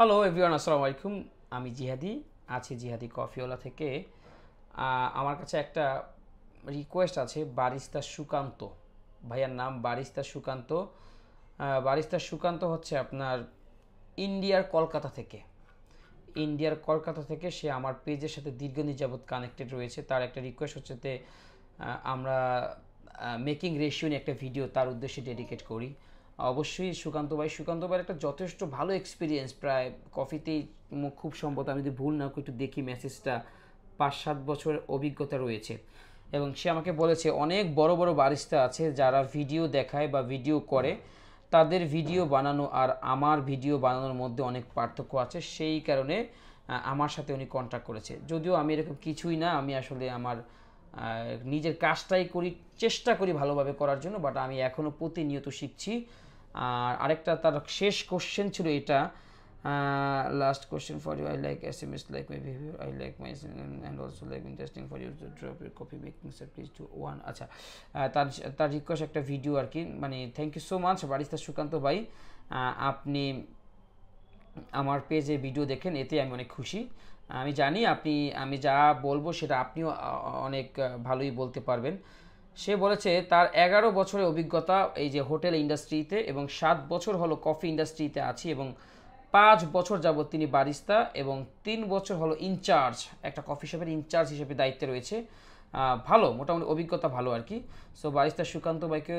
Hello everyone, আসসালামু আলাইকুম। আমি জিহাদি আছি জিহাদি কফিওয়ালা থেকে। আমার কাছে একটা রিকোয়েস্ট আছে। বারিস্তা সুকান্ত ভাইয়ার নাম বারিস্তা সুকান্ত। বারিস্তা সুকান্ত হচ্ছে আপনার ইন্ডিয়ার কলকাতা থেকে সে আমার পেজের সাথে দীর্ঘদিন যাবৎ কানেক্টেড রয়েছে। তার একটা রিকোয়েস্ট হচ্ছে আমরা মেকিং রেশিও নিয়ে একটা ভিডিও তার উদ্দেশ্যে ডেডিকেট করি। অবশ্যই সুকান্ত ভাইয়ের একটা যথেষ্ট ভালো এক্সপিরিয়েন্স, প্রায় কফিতেই খুব সম্ভবত আমি যদি ভুল না করি, একটু দেখি মেসেজটা, 5-7 বছর অভিজ্ঞতা রয়েছে। এবং সে আমাকে বলেছে অনেক বড় বড় বারিস্তা আছে যারা ভিডিও দেখায় বা ভিডিও করে, তাদের ভিডিও বানানো আর আমার ভিডিও বানানোর মধ্যে অনেক পার্থক্য আছে। সেই কারণে আমার সাথে উনি কন্ট্যাক্ট করেছে। যদিও আমি এরকম কিছুই না, আমি আসলে আমার নিজের কাজটাই করি, চেষ্টা করি ভালোভাবে করার জন্য, বাট আমি এখনও প্রতিনিয়ত শিখছি। আর আরেকটা তার শেষ কোশ্চেন ছিল এটা, last question for you, I like SMS like my behaviour, I like my and also like interesting for you to drop your coffee making sir please to one. আচ্ছা, তার তার রিকোয়েস্ট একটা ভিডিও আর কি, মানে thank you so much barista Sukanta ভাই। আপনি আমার পেজে ভিডিও দেখেন, এতে আমি অনেক খুশি। আমি জানি আমি যা বলবো সেটা আপনিও অনেক ভালোই বলতে পারবেন। সে বলেছে তার 11 বছরের অভিজ্ঞতা এই যে হোটেল ইন্ডাস্ট্রিতে, এবং 7 বছর হলো কফি ইন্ডাস্ট্রিতে আছি, এবং 5 বছর যাবত তিনি বারিস্তা, এবং 3 বছর হলো ইনচার্জ, একটা কফি শপের ইনচার্জ হিসেবে দায়িত্বে রয়েছে। ভালো, মোটামুটি অভিজ্ঞতা ভালো আর কি। সো বারিস্তা সুকান্ত ভাইকে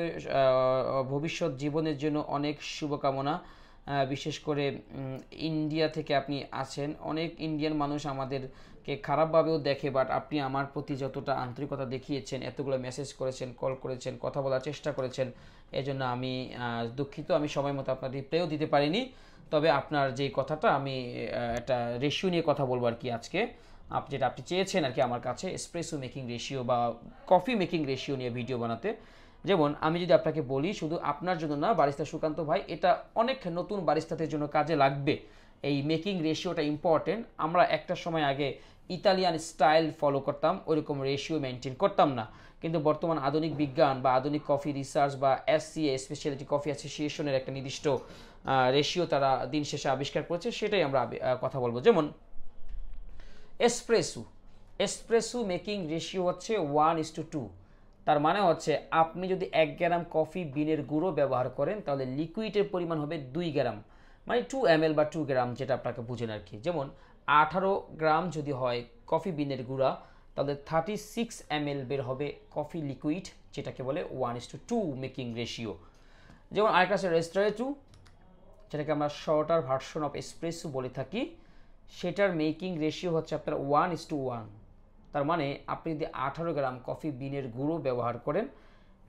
ভবিষ্যৎ জীবনের জন্য অনেক শুভকামনা। বিশেষ করে ইন্ডিয়া থেকে আপনি আছেন, অনেক ইন্ডিয়ান মানুষ আমাদেরকে খারাপভাবেও দেখে, বাট আপনি আমার প্রতি যতটা আন্তরিকতা দেখিয়েছেন, এতগুলো মেসেজ করেছেন, কল করেছেন, কথা বলার চেষ্টা করেছেন, এজন্য আমি দুঃখিত। আমি সময় মতো আপনার রিপ্লাইও দিতে পারিনি। তবে আপনার যে কথাটা, আমি একটা রেশিও নিয়ে কথা বলবো আর কি আজকে, যেটা আপনি চেয়েছেন আর কি আমার কাছে, এসপ্রেসো মেকিং রেশিও বা কফি মেকিং রেশিও নিয়ে ভিডিও বানাতে। যেমন আমি যদি আপনাকে বলি, শুধু আপনার জন্য না বারিস্তা সুকান্ত ভাই, এটা অনেক নতুন বারিস্তাদের জন্য কাজে লাগবে। এই মেকিং রেশিওটা ইম্পর্টেন্ট। আমরা একটা সময় আগে ইতালিয়ান স্টাইল ফলো করতাম, ওইরকম রেশিও মেনটেন করতাম না, কিন্তু বর্তমান আধুনিক বিজ্ঞান বা আধুনিক কফি রিসার্চ বা SCA স্পেশালিটি কফি অ্যাসোসিয়েশনের একটা নির্দিষ্ট রেশিও তারা দিন শেষে আবিষ্কার করেছে, সেটাই আমরা কথা বলবো। যেমন এসপ্রেসো এসপ্রেসো মেকিং রেশিও হচ্ছে 1:2। তার মানে হচ্ছে আপনি যদি 1 গ্রাম কফি বিনের গুঁড়ো ব্যবহার করেন, তাহলে লিকুইডের পরিমাণ হবে 2 গ্রাম, মানে 2 ml বা 2 গ্রাম, যেটা আপনাকে বুঝেন আর কি। যেমন 18 গ্রাম যদি হয় কফি বিনের গুঁড়া, তাহলে 36 ml বের হবে কফি লিকুইড, যেটাকে বলে 1:2 মেকিং রেশিও। যেমন আরেকটা আছে রেস্টারেটু, যেটাকে আমরা শর্টার ভার্সন অফ এসপ্রেসো বলে থাকি, সেটার মেকিং রেশিও হচ্ছে আপনার 1:1। তার মানে আপনি যদি 18 গ্রাম কফি বিনের গুঁড়ো ব্যবহার করেন,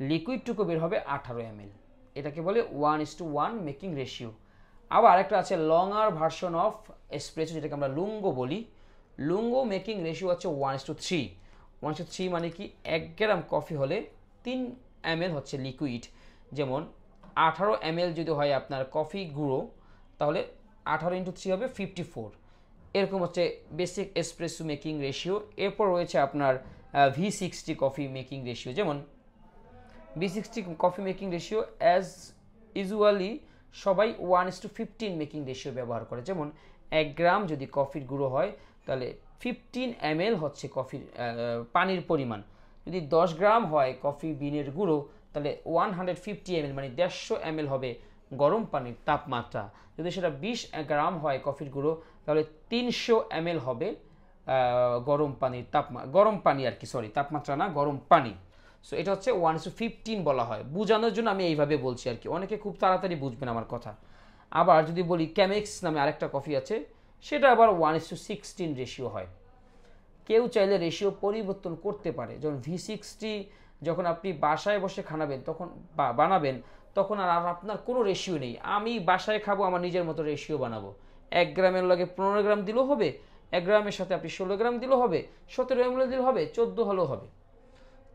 লিকুইডটুকু বের হবে 18 ml, এটাকে বলে 1:1 মেকিং রেশিও। আবার আরেকটা আছে লংয়ার ভার্সন অফ এসপ্রেসো, যেটাকে আমরা লুঙ্গো বলি। লুঙ্গো মেকিং রেশিও হচ্ছে 1:3। 1:3 মানে কি, 1 গ্রাম কফি হলে 3 ml হচ্ছে লিকুইড। যেমন 18 ml যদি হয় আপনার কফি গুঁড়ো, তাহলে 18 × 3 হবে 54। এরকম হচ্ছে বেসিক এসপ্রেসো মেকিং রেশিও। এরপর রয়েছে আপনার V60 কফি মেকিং রেশিও। যেমন V60 coffee making ratio as usually সবাই 1:15 মেকিং রেশিও ব্যবহার করে। যেমন 1 গ্রাম যদি কফির গুঁড়ো হয়, তাহলে 15 ml হচ্ছে কফির পানির পরিমাণ। যদি 10 গ্রাম হয় কফি বিনের গুঁড়ো, তাহলে 150 ml মানে 150 ml হবে গরম পানির তাপমাত্রা। যদি সেটা 20 গ্রাম হয় কফির গুঁড়ো, তাহলে 300 ml হবে গরম পানি আর কি, সরি তাপমাত্রা না, গরম পানি। সো এটা হচ্ছে 1:15 বলা হয়, বোঝানোর জন্য আমি এইভাবে বলছি আর কি, অনেকে খুব তাড়াতাড়ি বুঝবেন আমার কথা। আবার যদি বলি ক্যামেক্স নামে আরেকটা কফি আছে, সেটা আবার 1:16 রেশিও হয়। কেউ চাইলে রেশিও পরিবর্তন করতে পারে। যেমন V60 যখন আপনি বাসায় বসে বানাবেন, তখন আর আপনার কোনো রেশিও নেই। আমি বাসায় খাবো, আমার নিজের মতো রেশিও বানাবো। 1 গ্রামের লগে 15 গ্রাম দিলেও হবে, 1 গ্রামের সাথে আপনি 16 গ্রাম দিলেও হবে, 17 ml দিলেও হবে, 14 হলেও হবে।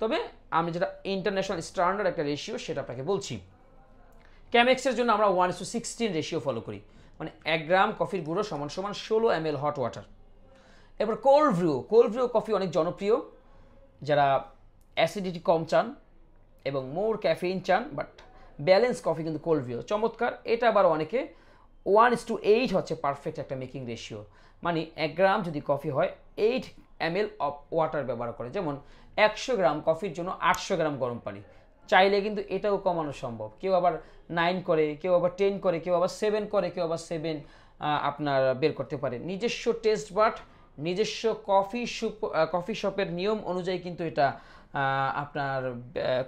তবে আমি যেটা ইন্টারন্যাশনাল স্ট্যান্ডার্ড একটা রেশিও, সেটা আপনাকে বলছি। ক্যামেক্সের জন্য আমরা 1:16 রেশিও ফলো করি, মানে 1 গ্রাম কফির গুঁড়ো সমান সমান 16 ml হট ওয়াটার। এরপর কোল্ড ব্রিউ কফি অনেক জনপ্রিয়, যারা অ্যাসিডিটি কম চান এবং মোর ক্যাফেইন চান, বাট ব্যালেন্স কফি কিন্তু কোল্ড ব্রিউ চমৎকার। এটা আবার অনেকে 1:8 হচ্ছে পারফেক্ট একটা মেকিং রেশিও। মানে 1 গ্রাম যদি কফি হয় 8 ml অফ ওয়াটার ব্যবহার করে। যেমন 100 গ্রাম কফির জন্য 800 গ্রাম গরম পানি। চাইলে কিন্তু এটাও কমানো সম্ভব। কেউ আবার 9 করে, কেউ আবার 10 করে, কেউ আবার 7 করে, কেউ আবার 7 আপনার বের করতে পারে। নিজস্ব টেস্ট বাট, নিজস্ব কফি শপের নিয়ম অনুযায়ী কিন্তু এটা আপনার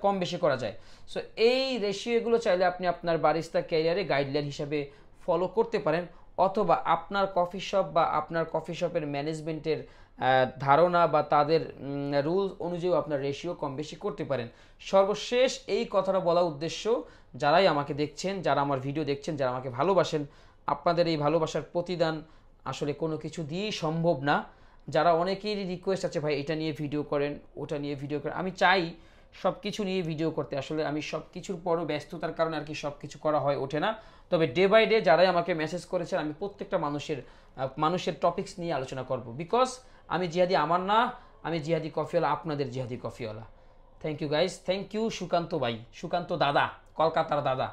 কম বেশি করা যায়। সো এই রেশিওগুলো চাইলে আপনি আপনার বারিস্তা ক্যারিয়ারে গাইডলাইন হিসাবে ফলো করতে পারেন, অথবা আপনার কফি শপ বা আপনার কফি শপের ম্যানেজমেন্টের ধারণা বা তাদের রুলস অনুযায়ী আপনার রেশিও কম বেশি করতে পারেন। সর্বশেষ এই কথাটা বলা উদ্দেশ্য, যারাই আমাকে দেখছেন, যারা আমার ভিডিও দেখছেন, যারা আমাকে ভালোবাসেন, আপনাদের এই ভালোবাসার প্রতিদান আসলে কোনো কিছু দিয়েই সম্ভব না। যারা অনেকেরই রিকোয়েস্ট আছে, ভাই এটা নিয়ে ভিডিও করেন, ওটা নিয়ে ভিডিও করেন, আমি চাই সব কিছু নিয়ে ভিডিও করতে। আসলে আমি সব কিছুর পরও ব্যস্ততার কারণে আর কি সব কিছু করা হয় ওঠে না। তবে ডে বাই ডে যারাই আমাকে মেসেজ করেছেন, আমি প্রত্যেকটা মানুষের টপিকস নিয়ে আলোচনা করব। বিকজ আমি জিহাদি আমার না, আমি জিহাদি কফিওয়ালা, আপনাদের জিহাদি কফিওয়ালা। Thank you guys, thank you Sukanta ভাই, সুকান্ত দাদা, কলকাতার দাদা।